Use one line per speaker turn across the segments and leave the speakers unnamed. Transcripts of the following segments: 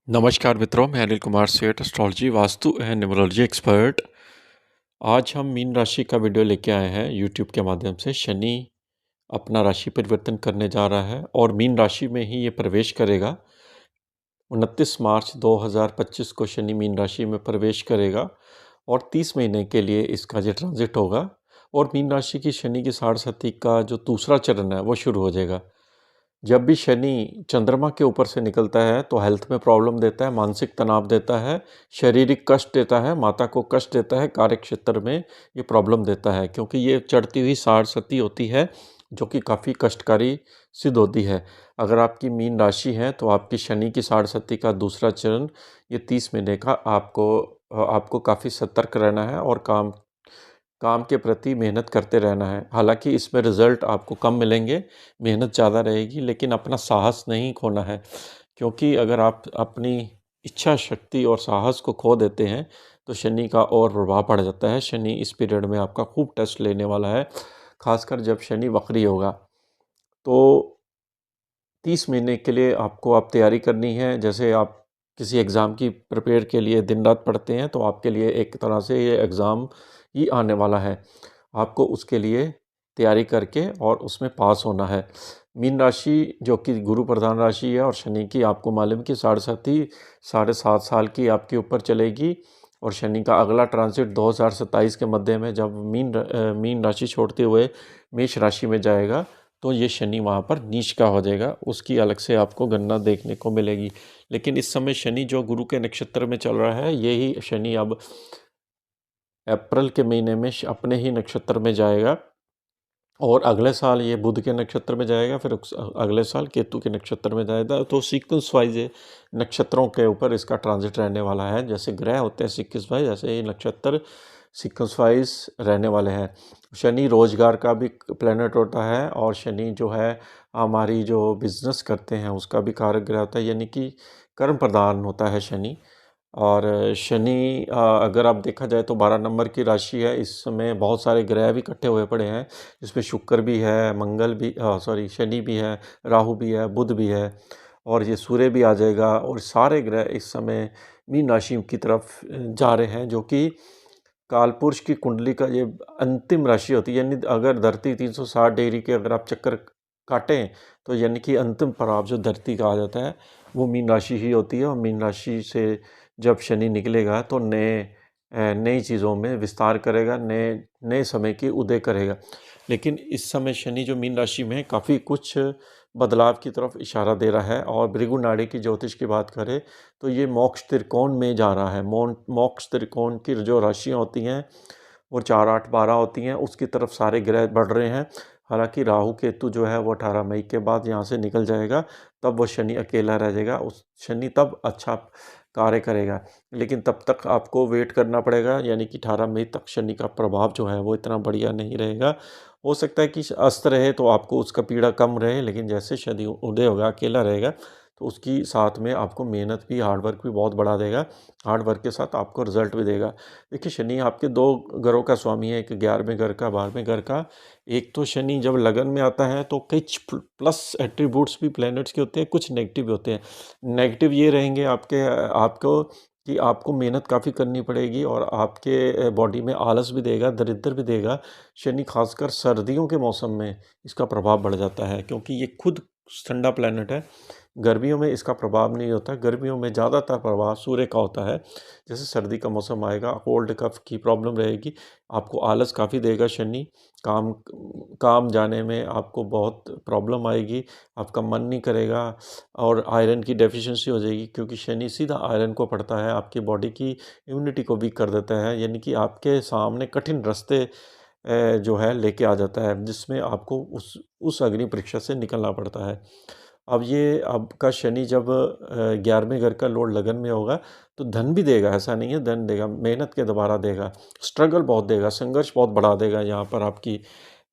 नमस्कार मित्रों, मैं अनिल कुमार सेठ, astrology, vastu and numerology expert. आज हम मीन राशि का वीडियो लेके आए हैं यूट्यूब के माध्यम से। शनि अपना राशि परिवर्तन करने जा रहा है और मीन राशि में ही ये प्रवेश करेगा। 29 मार्च 2025 को शनि मीन राशि में प्रवेश करेगा और 30 महीने के लिए इसका जो ट्रांजिट होगा और मीन राशि की शनि की साढ़ेसाती का जो दूसरा चरण है वो शुरू हो जाएगा। जब भी शनि चंद्रमा के ऊपर से निकलता है तो हेल्थ में प्रॉब्लम देता है, मानसिक तनाव देता है, शारीरिक कष्ट देता है, माता को कष्ट देता है, कार्य क्षेत्र में ये प्रॉब्लम देता है, क्योंकि ये चढ़ती हुई साढ़ेसाती होती है जो कि काफ़ी कष्टकारी सिद्ध होती है। अगर आपकी मीन राशि है तो आपकी शनि की साढ़ेसाती का दूसरा चरण ये 30 महीने का आपको काफ़ी सतर्क रहना है और काम काम के प्रति मेहनत करते रहना है। हालांकि इसमें रिज़ल्ट आपको कम मिलेंगे, मेहनत ज़्यादा रहेगी, लेकिन अपना साहस नहीं खोना है, क्योंकि अगर आप अपनी इच्छा शक्ति और साहस को खो देते हैं तो शनि का और प्रभाव पड़ जाता है। शनि इस पीरियड में आपका खूब टेस्ट लेने वाला है, खासकर जब शनि वक्री होगा। तो 30 महीने के लिए आपको आप तैयारी करनी है। जैसे आप किसी एग्ज़ाम की प्रिपेयर के लिए दिन रात पढ़ते हैं, तो आपके लिए एक तरह से ये एग्ज़ाम ही आने वाला है। आपको उसके लिए तैयारी करके और उसमें पास होना है। मीन राशि जो कि गुरु प्रधान राशि है और शनि की आपको मालूम कि साढ़े सात साल की आपके ऊपर चलेगी और शनि का अगला ट्रांजिट 2027 के मध्य में जब मीन राशि छोड़ते हुए मेष राशि में जाएगा तो ये शनि वहाँ पर नीच का हो जाएगा, उसकी अलग से आपको गणना देखने को मिलेगी। लेकिन इस समय शनि जो गुरु के नक्षत्र में चल रहा है, यही शनि अब अप्रैल के महीने में अपने ही नक्षत्र में जाएगा और अगले साल ये बुध के नक्षत्र में जाएगा, फिर अगले साल केतु के नक्षत्र में जाएगा। तो सीक्वेंस वाइज ये नक्षत्रों के ऊपर इसका ट्रांजिट रहने वाला है। जैसे ग्रह होते हैं सीक्वेंस वाइज, ऐसे ये नक्षत्र सीक्वेंस वाइज रहने वाले हैं। शनि रोजगार का भी प्लैनेट होता है और शनि जो है हमारी जो बिजनेस करते हैं उसका भी कारक ग्रह होता है, यानी कि कर्म प्रधान होता है शनि। और शनि अगर आप देखा जाए तो 12 नंबर की राशि है। इस समय बहुत सारे ग्रह भी इकट्ठे हुए पड़े हैं, जिसमें शुक्र भी है, मंगल भी, शनि भी है, राहु भी है, बुध भी है और ये सूर्य भी आ जाएगा। और सारे ग्रह इस समय मीन राशि की तरफ जा रहे हैं, जो कि कालपुरुष की कुंडली का ये अंतिम राशि होती है। यानी अगर धरती 360 डिग्री के अगर आप चक्कर काटें तो यानी कि अंतिम पड़ाव जो धरती का आ जाता है वो मीन राशि ही होती है। और मीन राशि से जब शनि निकलेगा तो नई चीज़ों में विस्तार करेगा, नए नए समय की उदय करेगा। लेकिन इस समय शनि जो मीन राशि में है काफ़ी कुछ बदलाव की तरफ इशारा दे रहा है। और भृगु नाड़ी की ज्योतिष की बात करें तो ये मोक्ष त्रिकोण में जा रहा है। मोक्ष त्रिकोण की जो राशियाँ होती हैं वो 4, 8, 12 होती हैं, उसकी तरफ सारे ग्रह बढ़ रहे हैं। हालांकि राहु केतु जो है वो 18 मई के बाद यहाँ से निकल जाएगा, तब वो शनि अकेला रह जाएगा। उस शनि तब अच्छा कार्य करेगा, लेकिन तब तक आपको वेट करना पड़ेगा, यानी कि 18 मई तक शनि का प्रभाव जो है वो इतना बढ़िया नहीं रहेगा। हो सकता है कि अस्त रहे तो आपको उसका पीड़ा कम रहे, लेकिन जैसे शनि उदय होगा, अकेला रहेगा, तो उसकी साथ में आपको मेहनत भी, हार्ड वर्क भी बहुत बढ़ा देगा। हार्ड वर्क के साथ आपको रिजल्ट भी देगा। देखिए शनि आपके दो घरों का स्वामी है, एक 11वें घर का, 12वें घर का। एक तो शनि जब लगन में आता है तो कुछ प्लस एट्रीब्यूट्स भी प्लैनेट्स के होते हैं, कुछ नेगेटिव भी होते हैं। नेगेटिव ये रहेंगे आपको कि आपको मेहनत काफ़ी करनी पड़ेगी और आपके बॉडी में आलस भी देगा, दरिद्र भी देगा। शनि खासकर सर्दियों के मौसम में इसका प्रभाव बढ़ जाता है, क्योंकि ये खुद ठंडा प्लैनेट है। गर्मियों में इसका प्रभाव नहीं होता। गर्मियों में ज़्यादातर प्रभाव सूर्य का होता है। जैसे सर्दी का मौसम आएगा, कोल्ड कफ की प्रॉब्लम रहेगी, आपको आलस काफ़ी देगा शनि। काम काम जाने में आपको बहुत प्रॉब्लम आएगी, आपका मन नहीं करेगा और आयरन की डेफिशिएंसी हो जाएगी, क्योंकि शनि सीधा आयरन को पढ़ता है, आपकी बॉडी की इम्यूनिटी को वीक कर देता है। यानी कि आपके सामने कठिन रास्ते जो है लेके आ जाता है, जिसमें आपको उस अग्नि परीक्षा से निकलना पड़ता है। अब ये आपका शनि जब 11वें घर का लॉर्ड लगन में होगा तो धन भी देगा, ऐसा नहीं है, धन देगा, मेहनत के दोबारा देगा, स्ट्रगल बहुत देगा, संघर्ष बहुत बढ़ा देगा यहाँ पर आपकी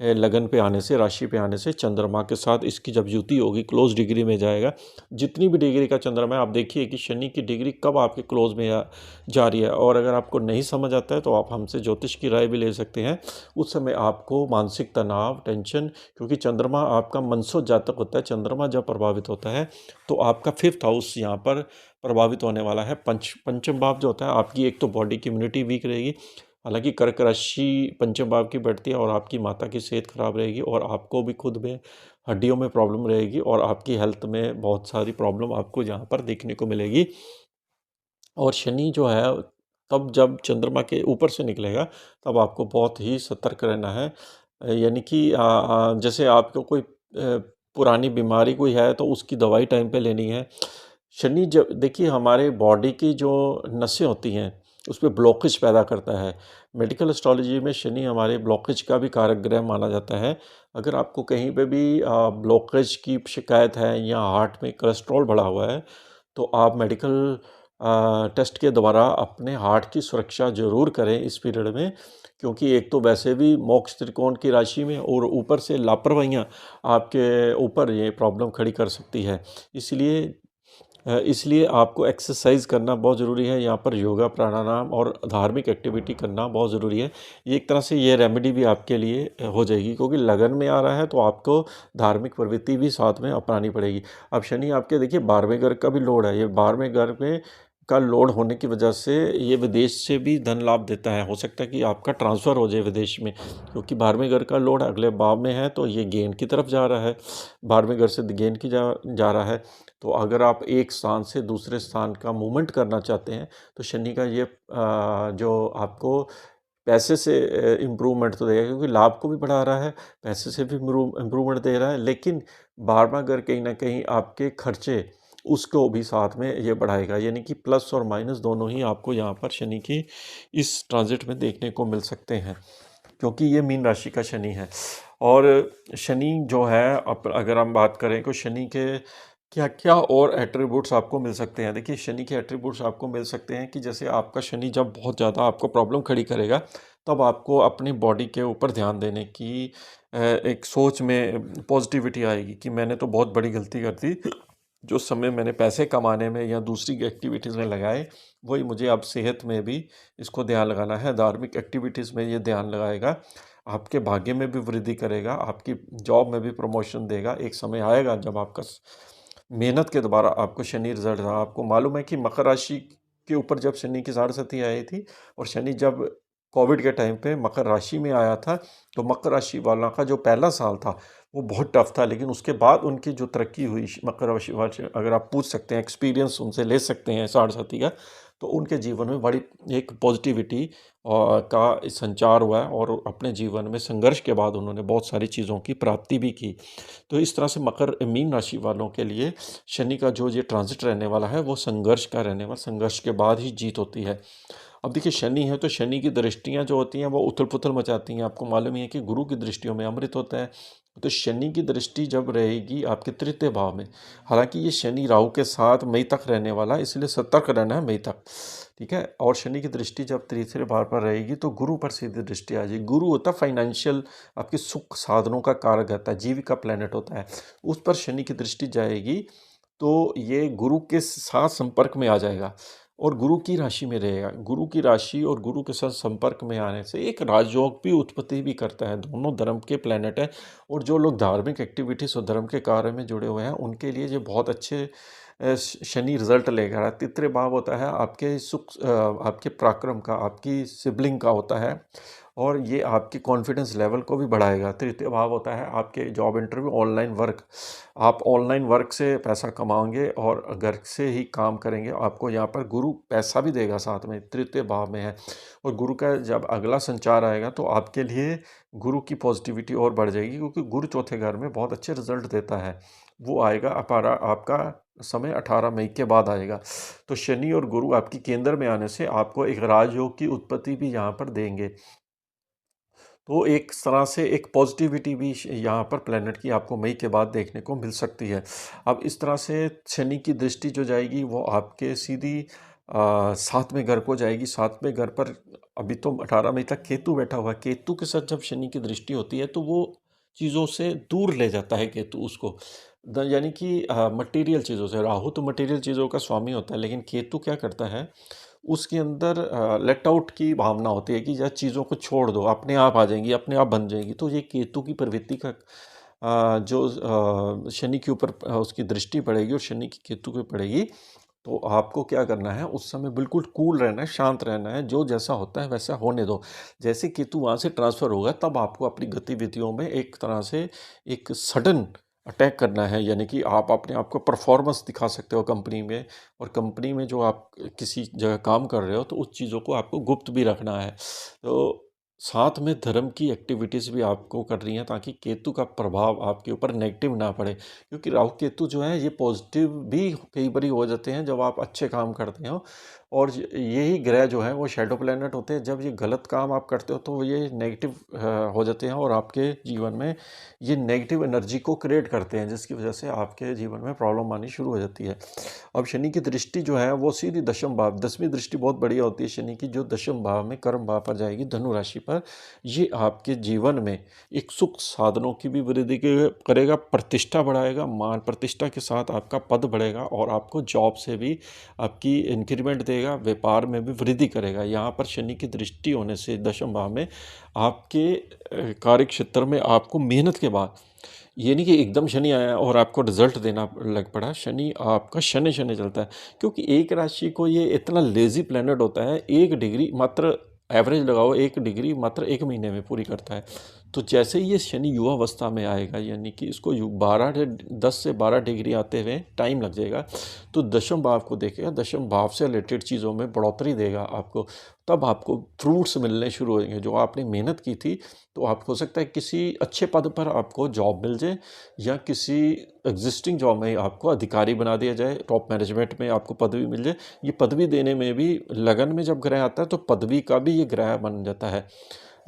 लगन पे आने से, राशि पे आने से, चंद्रमा के साथ इसकी जब युति होगी, क्लोज डिग्री में जाएगा। जितनी भी डिग्री का चंद्रमा है, आप देखिए कि शनि की डिग्री कब आपके क्लोज में जा रही है। और अगर आपको नहीं समझ आता है तो आप हमसे ज्योतिष की राय भी ले सकते हैं। उस समय आपको मानसिक तनाव, टेंशन, क्योंकि चंद्रमा आपका मनसो जातक होता है। चंद्रमा जब प्रभावित होता है तो आपका 5th हाउस यहाँ पर प्रभावित होने वाला है। पंचम भाव जो होता है, आपकी एक तो बॉडी की इम्यूनिटी वीक रहेगी। हालांकि कर्क राशि पंचम भाव की बैठती है और आपकी माता की सेहत खराब रहेगी और आपको भी खुद में हड्डियों में प्रॉब्लम रहेगी और आपकी हेल्थ में बहुत सारी प्रॉब्लम आपको यहाँ पर देखने को मिलेगी। और शनि जो है, तब जब चंद्रमा के ऊपर से निकलेगा तब आपको बहुत ही सतर्क रहना है। यानी कि जैसे आपको कोई पुरानी बीमारी कोई है तो उसकी दवाई टाइम पे लेनी है। शनि जब देखिए हमारे बॉडी की जो नसें होती हैं उस पर ब्लॉकेज पैदा करता है। मेडिकल एस्ट्रोलॉजी में शनि हमारे ब्लॉकेज का भी कारक ग्रह माना जाता है। अगर आपको कहीं पे भी ब्लॉकेज की शिकायत है या हार्ट में कोलेस्ट्रॉल बढ़ा हुआ है तो आप मेडिकल टेस्ट के द्वारा अपने हार्ट की सुरक्षा जरूर करें इस पीरियड में। क्योंकि एक तो वैसे भी मोक्ष त्रिकोण की राशि में और ऊपर से लापरवाहियाँ आपके ऊपर ये प्रॉब्लम खड़ी कर सकती है। इसलिए आपको एक्सरसाइज करना बहुत ज़रूरी है। यहाँ पर योगा, प्राणायाम और धार्मिक एक्टिविटी करना बहुत ज़रूरी है। ये एक तरह से ये रेमेडी भी आपके लिए हो जाएगी, क्योंकि लगन में आ रहा है तो आपको धार्मिक प्रवृत्ति भी साथ में अपनानी पड़ेगी। अब शनि आपके देखिए 12वें घर का भी लोड है। ये 12वें घर में का लोड होने की वजह से ये विदेश से भी धन लाभ देता है। हो सकता है कि आपका ट्रांसफ़र हो जाए विदेश में, क्योंकि 12वें घर का लोड अगले भाव में है तो ये गेन की तरफ जा रहा है। 12वें घर से गेन की जा रहा है। तो अगर आप एक स्थान से दूसरे स्थान का मूवमेंट करना चाहते हैं तो शनि का ये जो आपको पैसे से इम्प्रूवमेंट तो देगा, क्योंकि लाभ को भी बढ़ा रहा है, पैसे से भी इम्प्रूवमेंट दे रहा है। लेकिन 12वां घर कहीं ना कहीं आपके खर्चे उसको भी साथ में ये बढ़ाएगा। यानी कि प्लस और माइनस दोनों ही आपको यहाँ पर शनि की इस ट्रांजिट में देखने को मिल सकते हैं, क्योंकि ये मीन राशि का शनि है। और शनि जो है, अगर हम बात करें तो शनि के क्या क्या और एट्रीब्यूट्स आपको मिल सकते हैं। देखिए शनि के एट्रीब्यूट्स आपको मिल सकते हैं कि जैसे आपका शनि जब बहुत ज़्यादा आपको प्रॉब्लम खड़ी करेगा तब आपको अपनी बॉडी के ऊपर ध्यान देने की एक सोच में पॉजिटिविटी आएगी कि मैंने तो बहुत बड़ी गलती कर दी। जो समय मैंने पैसे कमाने में या दूसरी एक्टिविटीज़ में लगाए, वही मुझे अब सेहत में भी इसको ध्यान लगाना है। धार्मिक एक्टिविटीज़ में ये ध्यान लगाएगा, आपके भाग्य में भी वृद्धि करेगा, आपकी जॉब में भी प्रमोशन देगा। एक समय आएगा जब आपका मेहनत के द्वारा आपको शनि रिजल्ट रहा। आपको मालूम है कि मकर राशि के ऊपर जब शनि की साढ़ेसाती आई थी और शनि जब कोविड के टाइम पे मकर राशि में आया था, तो मकर राशि वालों का जो पहला साल था वो बहुत टफ था। लेकिन उसके बाद उनकी जो तरक्की हुई मकर राशि वाले, अगर आप पूछ सकते हैं, एक्सपीरियंस उनसे ले सकते हैं साढ़ेसाती का, तो उनके जीवन में बड़ी एक पॉजिटिविटी का संचार हुआ है और अपने जीवन में संघर्ष के बाद उन्होंने बहुत सारी चीज़ों की प्राप्ति भी की। तो इस तरह से मकर मीन राशि वालों के लिए शनि का जो ये ट्रांजिट रहने वाला है वो संघर्ष का रहने वाला, संघर्ष के बाद ही जीत होती है। अब देखिए शनि है तो शनि की दृष्टियां जो होती हैं वो उथल पुथल मचाती हैं। आपको मालूम ही है कि गुरु की दृष्टियों में अमृत होता है। तो शनि की दृष्टि जब रहेगी आपके तृतीय भाव में, हालांकि ये शनि राहु के साथ मई तक रहने वाला है, इसलिए सतर्क रहना है मई तक, ठीक है। और शनि की दृष्टि जब तीसरे भाव पर रहेगी तो गुरु पर सीधी दृष्टि आ जाएगी। गुरु होता है फाइनेंशियल, आपके सुख साधनों का कारक होता है, जीविका प्लैनेट होता है। उस पर शनि की दृष्टि जाएगी तो ये गुरु के साथ संपर्क में आ जाएगा और गुरु की राशि में रहेगा। गुरु की राशि और गुरु के साथ संपर्क में आने से एक राजयोग भी उत्पत्ति भी करता है। दोनों धर्म के प्लैनेट हैं और जो लोग धार्मिक एक्टिविटीज़ और धर्म के कार्य में जुड़े हुए हैं उनके लिए ये बहुत अच्छे शनि रिजल्ट लेकर आया। तृतीय भाव होता है आपके सुख, आपके पराक्रम का, आपकी सिबलिंग का होता है और ये आपके कॉन्फिडेंस लेवल को भी बढ़ाएगा। तृतीय भाव होता है आपके जॉब इंटरव्यू, ऑनलाइन वर्क। आप ऑनलाइन वर्क से पैसा कमाओगे और घर से ही काम करेंगे। आपको यहाँ पर गुरु पैसा भी देगा साथ में, तृतीय भाव में है। और गुरु का जब अगला संचार आएगा तो आपके लिए गुरु की पॉजिटिविटी और बढ़ जाएगी, क्योंकि गुरु चौथे घर में बहुत अच्छे रिजल्ट देता है। वो आएगा अपारा, आपका समय 18 मई के बाद आएगा। तो शनि और गुरु आपकी केंद्र में आने से आपको एक राजयोग की उत्पत्ति भी यहाँ पर देंगे। तो एक तरह से एक पॉजिटिविटी भी यहाँ पर प्लेनेट की आपको मई के बाद देखने को मिल सकती है। अब इस तरह से शनि की दृष्टि जो जाएगी वो आपके सीधी 7वें घर को जाएगी। 7वें घर पर अभी तो 18 मई तक केतु बैठा हुआ है। केतु के साथ जब शनि की दृष्टि होती है तो वो चीज़ों से दूर ले जाता है केतु उसको, यानी कि मटेरियल चीज़ों से। राहु तो मटेरियल चीज़ों का स्वामी होता है, लेकिन केतु क्या करता है, उसके अंदर लेट आउट की भावना होती है कि या चीज़ों को छोड़ दो, अपने आप आ जाएंगी, अपने आप बन जाएंगी। तो ये केतु की प्रवृत्ति का जो शनि के ऊपर उसकी दृष्टि पड़ेगी और शनि की केतु पे पड़ेगी, तो आपको क्या करना है, उस समय बिल्कुल कूल रहना है, शांत रहना है, जो जैसा होता है वैसा होने दो। जैसे केतु वहाँ से ट्रांसफ़र होगा तब आपको अपनी गतिविधियों में एक तरह से एक सडन अटैक करना है, यानी कि आप अपने आप को परफॉर्मेंस दिखा सकते हो कंपनी में, और कंपनी में जो आप किसी जगह काम कर रहे हो तो उस चीज़ों को आपको गुप्त भी रखना है। तो साथ में धर्म की एक्टिविटीज़ भी आपको कर रही हैं ताकि केतु का प्रभाव आपके ऊपर नेगेटिव ना पड़े, क्योंकि राहु केतु जो है ये पॉजिटिव भी कई बार हो जाते हैं जब आप अच्छे काम करते हो, और यही ग्रह जो है वो शैडो प्लैनेट होते हैं। जब ये गलत काम आप करते हो तो ये नेगेटिव हो जाते हैं और आपके जीवन में ये नेगेटिव एनर्जी को क्रिएट करते हैं, जिसकी वजह से आपके जीवन में प्रॉब्लम आनी शुरू हो जाती है। अब शनि की दृष्टि जो है वो सीधी दशम भाव, 10वीं दृष्टि बहुत बढ़िया होती है शनि की, जो दशम भाव में कर्म भाव पर जाएगी, धनु राशि पर। ये आपके जीवन में एक सुख साधनों की भी वृद्धि करेगा, प्रतिष्ठा बढ़ाएगा, मान प्रतिष्ठा के साथ आपका पद बढ़ेगा और आपको जॉब से भी आपकी इंक्रीमेंट देगा, व्यापार में भी वृद्धि करेगा। यहाँ पर शनि की दृष्टि होने से दशम भाव में आपके कार्य क्षेत्र में आपको मेहनत के बाद, ये नहीं कि एकदम शनि आया और आपको रिजल्ट देना लग पड़ा। शनि आपका शनि शनि चलता है, क्योंकि एक राशि को ये इतना लेजी प्लेनेट होता है, 1 डिग्री मात्र एवरेज लगाओ, 1 डिग्री मात्र 1 महीने में पूरी करता है। तो जैसे ही ये शनि युवावस्था में आएगा, यानी कि इसको 10 से 12 डिग्री आते हुए टाइम लग जाएगा, तो दशम भाव को देखेगा, दशम भाव से रिलेटेड चीज़ों में बढ़ोतरी देगा आपको। तब आपको फ्रूट्स मिलने शुरू होंगे जो आपने मेहनत की थी। तो आप हो सकता है किसी अच्छे पद पर आपको जॉब मिल जाए, या किसी एग्जिस्टिंग जॉब में आपको अधिकारी बना दिया जाए, टॉप मैनेजमेंट में आपको पदवी मिल जाए। ये पदवी देने में भी, लगन में जब ग्रह आता है तो पदवी का भी ये ग्रह बन जाता है।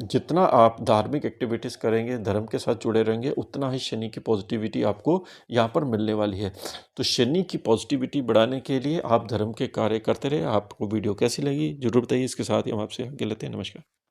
जितना आप धार्मिक एक्टिविटीज़ करेंगे, धर्म के साथ जुड़े रहेंगे, उतना ही शनि की पॉजिटिविटी आपको यहाँ पर मिलने वाली है। तो शनि की पॉजिटिविटी बढ़ाने के लिए आप धर्म के कार्य करते रहे। आपको वीडियो कैसी लगी जरूर बताइए। इसके साथ ही हम आपसे आगे लेते हैं। नमस्कार।